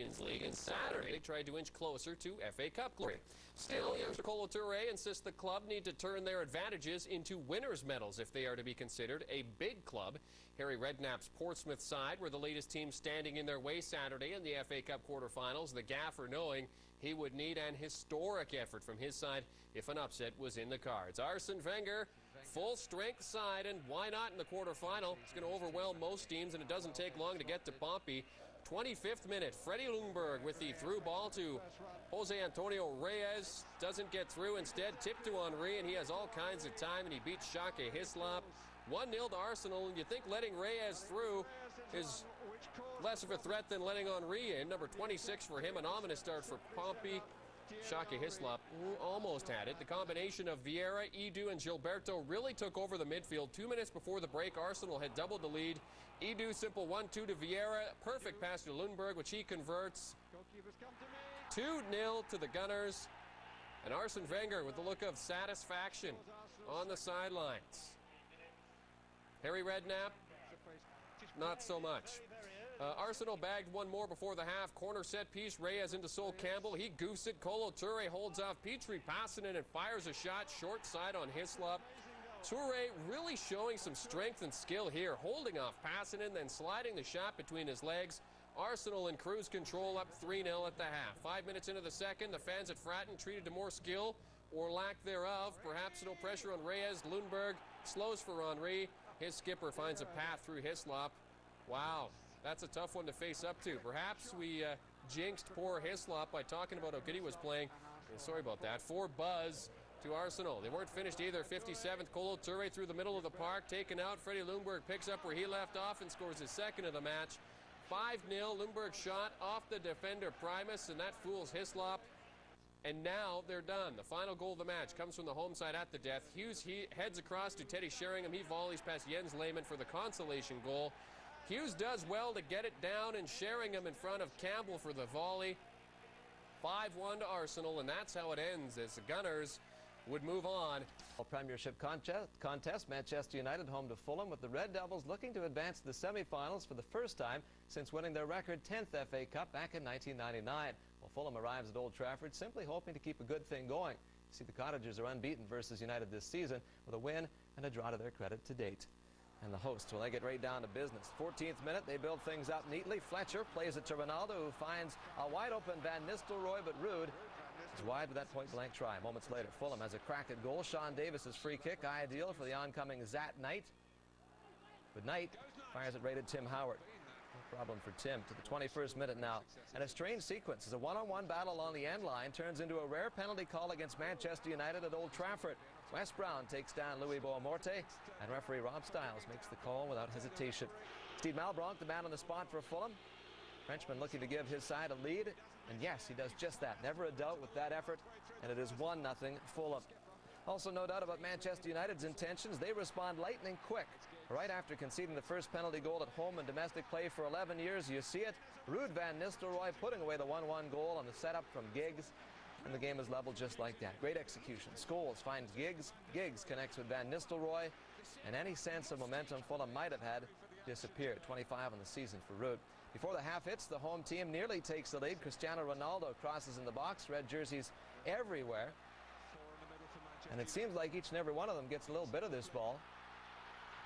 Champions League, and Saturday they tried to inch closer to FA Cup glory. Still, youngster Kolo Touré insists the club need to turn their advantages into winners' medals if they are to be considered a big club. Harry Redknapp's Portsmouth side were the latest team standing in their way Saturday in the FA Cup quarterfinals, the gaffer knowing he would need an historic effort from his side if an upset was in the cards. Arsene Wenger, full-strength side, and why not in the quarterfinal? It's going to overwhelm most teams, and it doesn't take long to get to Pompey. 25th minute, Freddie Ljungberg with the through ball to Jose Antonio Reyes. Doesn't get through, instead tipped to Henry, and he has all kinds of time, and he beats Shaka Hislop. 1-0 to Arsenal, and you think letting Reyes through is less of a threat than letting Henry in. Number 26 for him, an ominous start for Pompey. Shaka Hislop almost had it. The combination of Vieira, Edu, and Gilberto really took over the midfield. 2 minutes before the break, Arsenal had doubled the lead. Edu, simple 1-2 to Vieira. Perfect pass to Ljungberg, which he converts. 2-0 to the Gunners. And Arsene Wenger with the look of satisfaction on the sidelines. Harry Redknapp, not so much. Arsenal bagged one more before the half. Corner set piece, Reyes into Sol Campbell. He goofs it. Kolo Touré holds off Petri Passanen and fires a shot short side on Hislop. Touré really showing some strength and skill here, holding off Passanen, then sliding the shot between his legs. Arsenal in cruise control, up 3-0 at the half. 5 minutes into the second, the fans at Fratton treated to more skill or lack thereof. Perhaps no pressure on Reyes. Ljungberg slows for Henry. His skipper finds a path through Hislop. Wow. That's a tough one to face up to. Perhaps we jinxed poor Hislop by talking about how good he was playing. Sorry about that. 4 buzz to Arsenal. They weren't finished either. 57th, Kolo Touré through the middle of the park. Taken out. Freddie Ljungberg picks up where he left off and scores his second of the match. 5-0. Ljungberg shot off the defender Primus, and that fools Hislop. And now they're done. The final goal of the match comes from the home side at the death. Hughes heads across to Teddy Sheringham. He volleys past Jens Lehmann for the consolation goal. Hughes does well to get it down, and Sheringham in front of Campbell for the volley. 5-1 to Arsenal, and that's how it ends as the Gunners would move on. Premiership contest, Manchester United home to Fulham, with the Red Devils looking to advance to the semi-finals for the first time since winning their record 10th FA Cup back in 1999. Well, Fulham arrives at Old Trafford simply hoping to keep a good thing going. You see, the Cottagers are unbeaten versus United this season with a win and a draw to their credit to date. And the hosts, well, they get right down to business. 14th minute, they build things up neatly. Fletcher plays it to Ronaldo, who finds a wide-open Van Nistelrooy, but Ruud is wide with that point-blank try. Moments later, Fulham has a crack at goal. Sean Davis's free kick, ideal for the oncoming Zat Knight. But Knight fires it right at Tim Howard. No problem for Tim. To the 21st minute now. And a strange sequence as a one-on-one battle on the end line turns into a rare penalty call against Manchester United at Old Trafford. Wes Brown takes down Louis Boamorte, and referee Rob Stiles makes the call without hesitation. Steve Malbranc, the man on the spot for Fulham. Frenchman looking to give his side a lead, and yes, he does just that. Never a doubt with that effort, and it is 1-0 Fulham. Also, no doubt about Manchester United's intentions. They respond lightning quick. Right after conceding the first penalty goal at home in domestic play for 11 years, you see it. Ruud Van Nistelrooy putting away the 1-1 goal on the setup from Giggs. And the game is leveled just like that. Great execution. Scholes finds Giggs. Giggs connects with Van Nistelrooy. And any sense of momentum Fulham might have had disappeared. 25 on the season for Ruud. Before the half hits, the home team nearly takes the lead. Cristiano Ronaldo crosses in the box. Red jerseys everywhere. And it seems like each and every one of them gets a little bit of this ball.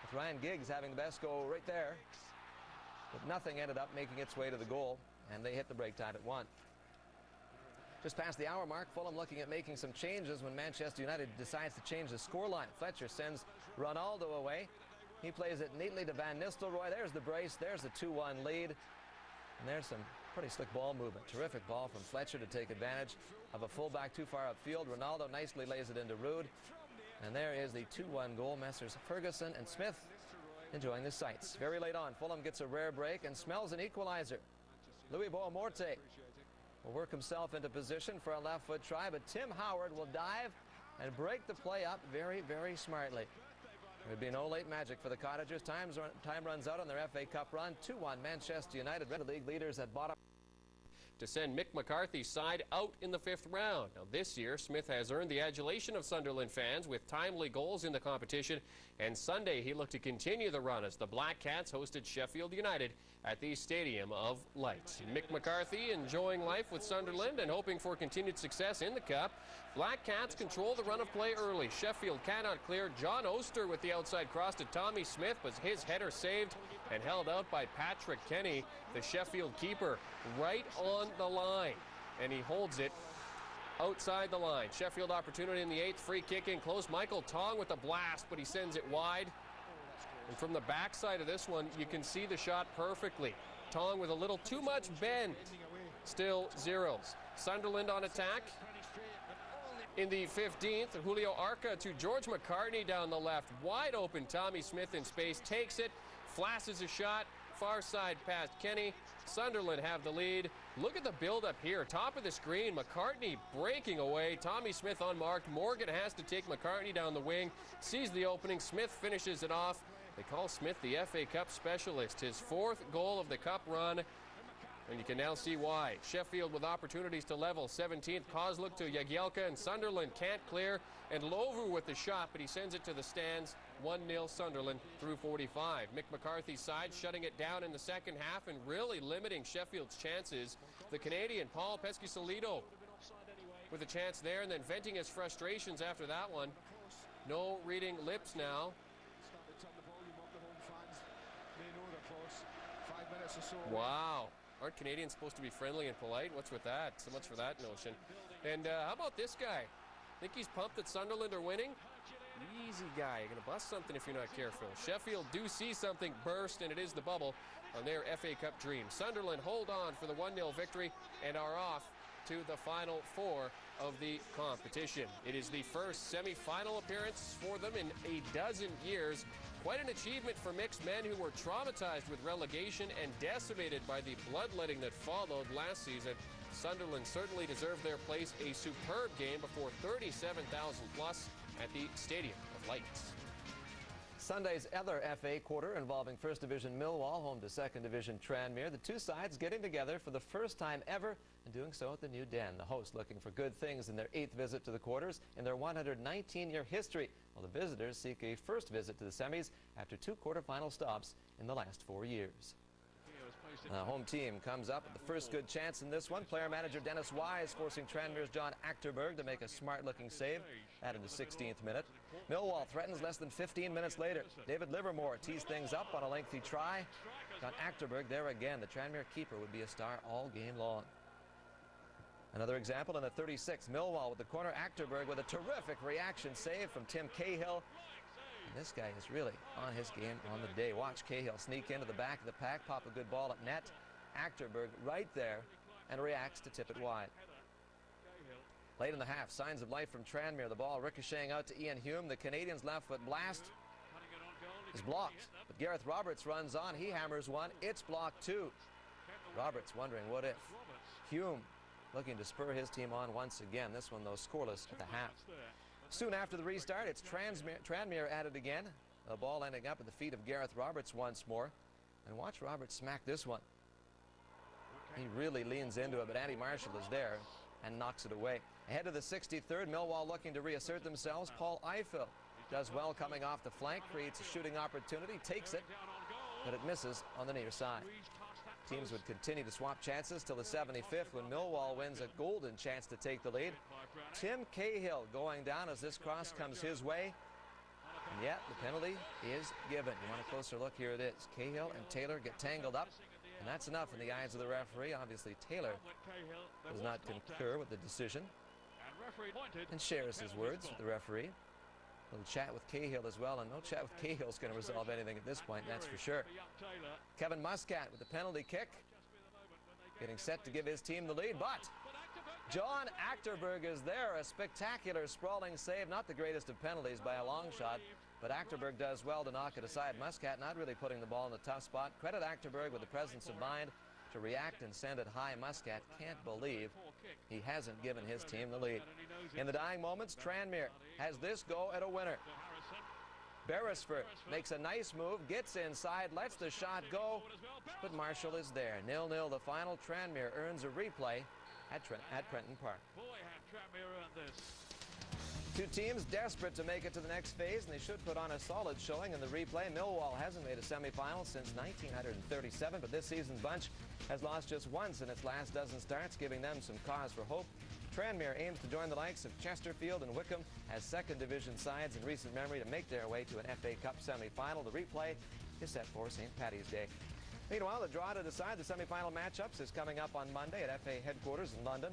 With Ryan Giggs having the best goal right there. But nothing ended up making its way to the goal. And they hit the break time at 1. Just past the hour mark, Fulham looking at making some changes when Manchester United decides to change the scoreline. Fletcher sends Ronaldo away. He plays it neatly to Van Nistelrooy. There's the brace. There's the 2-1 lead. And there's some pretty slick ball movement. Terrific ball from Fletcher to take advantage of a fullback too far upfield. Ronaldo nicely lays it into Ruud. And there is the 2-1 goal. Messrs. Ferguson and Smith enjoying the sights. Very late on, Fulham gets a rare break and smells an equalizer. Louis Boamorte will work himself into position for a left foot try, but Tim Howard will dive and break the play up very, very smartly. There would be no late magic for the Cottagers. Time runs out on their FA Cup run. 2-1 Manchester United, Red League leaders at bottom. To send Mick McCarthy's side out in the 5th round. Now this year, Smith has earned the adulation of Sunderland fans with timely goals in the competition, and Sunday he looked to continue the run as the Black Cats hosted Sheffield United at the Stadium of Light. Mick McCarthy enjoying life with Sunderland and hoping for continued success in the Cup. Black Cats control the run of play early. Sheffield cannot clear. John Oster with the outside cross to Tommy Smith, but his header saved and held out by Patrick Kenny, the Sheffield keeper, right on the line. And he holds it outside the line. Sheffield opportunity in the 8th, free kick in close. Michael Tong with a blast, but he sends it wide. And from the backside of this one, you can see the shot perfectly. Tong with a little too much bend. Still zeros. Sunderland on attack. In the 15th, Julio Arca to George McCartney down the left. Wide open, Tommy Smith in space. Takes it, flashes a shot. Far side past Kenny. Sunderland have the lead. Look at the build-up here. Top of the screen, McCartney breaking away. Tommy Smith unmarked. Morgan has to take McCartney down the wing. Sees the opening. Smith finishes it off. They call Smith the FA Cup specialist. His 4th goal of the Cup run. And you can now see why. Sheffield with opportunities to level. 17th, Kozluk to Jagielka, and Sunderland can't clear. And Lovu with the shot, but he sends it to the stands. 1-0 Sunderland through 45. Mick McCarthy's side shutting it down in the second half and really limiting Sheffield's chances. The Canadian, Paul Pescasolido, with a chance there and then venting his frustrations after that one. No reading lips now. Wow. Aren't Canadians supposed to be friendly and polite? What's with that? So much for that notion. And how about this guy? Think he's pumped that Sunderland are winning? Easy guy. You're going to bust something if you're not careful. Sheffield do see something burst, and it is the bubble on their FA Cup dream. Sunderland hold on for the 1-0 victory and are off to the final 4 of the competition. It is the first semi-final appearance for them in a dozen years. Quite an achievement for mixed men who were traumatized with relegation and decimated by the bloodletting that followed last season. Sunderland certainly deserved their place. A superb game before 37,000 plus at the Stadium of Lights. Sunday's other FA quarter involving First Division Millwall home to Second Division Tranmere. The two sides getting together for the first time ever and doing so at the new Den. The hosts looking for good things in their 8th visit to the quarters in their 119-year history, while the visitors seek a first visit to the semis after 2 quarterfinal stops in the last 4 years. The home team comes up with the first good chance in this one. Player-manager Dennis Wise forcing Tranmere's John Achterberg to make a smart-looking save at the 16th minute. Millwall threatens less than 15 minutes later. David Livermore tees things up on a lengthy try. John Achterberg there again. The Tranmere keeper would be a star all game long. Another example in the 36th. Millwall with the corner. Achterberg with a terrific reaction save from Tim Cahill. This guy is really on his game on the day. Watch Cahill sneak into the back of the pack, pop a good ball at net. Achterberg right there and reacts to tip it wide. Late in the half, signs of life from Tranmere. The ball ricocheting out to Ian Hume. The Canadians' left foot blast is blocked, but Gareth Roberts runs on. He hammers one. It's blocked too. Roberts wondering what if. Hume looking to spur his team on once again. This one, though, scoreless at the half. Soon after the restart, it's Tranmere at it again. The ball ending up at the feet of Gareth Roberts once more. And watch Roberts smack this one. He really leans into it, but Andy Marshall is there and knocks it away. Ahead of the 63rd, Millwall looking to reassert themselves. Paul Eiffel does well coming off the flank, creates a shooting opportunity, takes it, but it misses on the near side. Teams would continue to swap chances till the 75th when Millwall wins a golden chance to take the lead. Tim Cahill going down as this cross comes his way. And yet the penalty is given. You want a closer look? Here it is. Cahill and Taylor get tangled up. And that's enough in the eyes of the referee. Obviously Taylor does not concur with the decision and shares his words with the referee. A little chat with Cahill as well, and no chat with Cahill is going to resolve anything at this point, that's for sure. Kevin Muscat with the penalty kick, getting set to give his team the lead, but John Achterberg is there. A spectacular sprawling save, not the greatest of penalties by a long shot, but Achterberg does well to knock it aside. Muscat not really putting the ball in a tough spot. Credit Achterberg with the presence of mind to react and send it high. Muscat can't believe he hasn't given his team the lead. In the dying moments, Tranmere has this go at a winner. Beresford makes a nice move, gets inside, lets the shot go, but Marshall is there. 0-0 the final. Tranmere earns a replay at Prenton Park. Boy, have Tranmere earned this. Two teams desperate to make it to the next phase, and they should put on a solid showing in the replay. Millwall hasn't made a semifinal since 1937, but this season Bunch has lost just once in its last dozen starts, giving them some cause for hope. Tranmere aims to join the likes of Chesterfield and Wickham as second division sides in recent memory to make their way to an FA Cup semi-final. The replay is set for St. Paddy's Day. Meanwhile, the draw to decide the semi-final matchups is coming up on Monday at FA headquarters in London.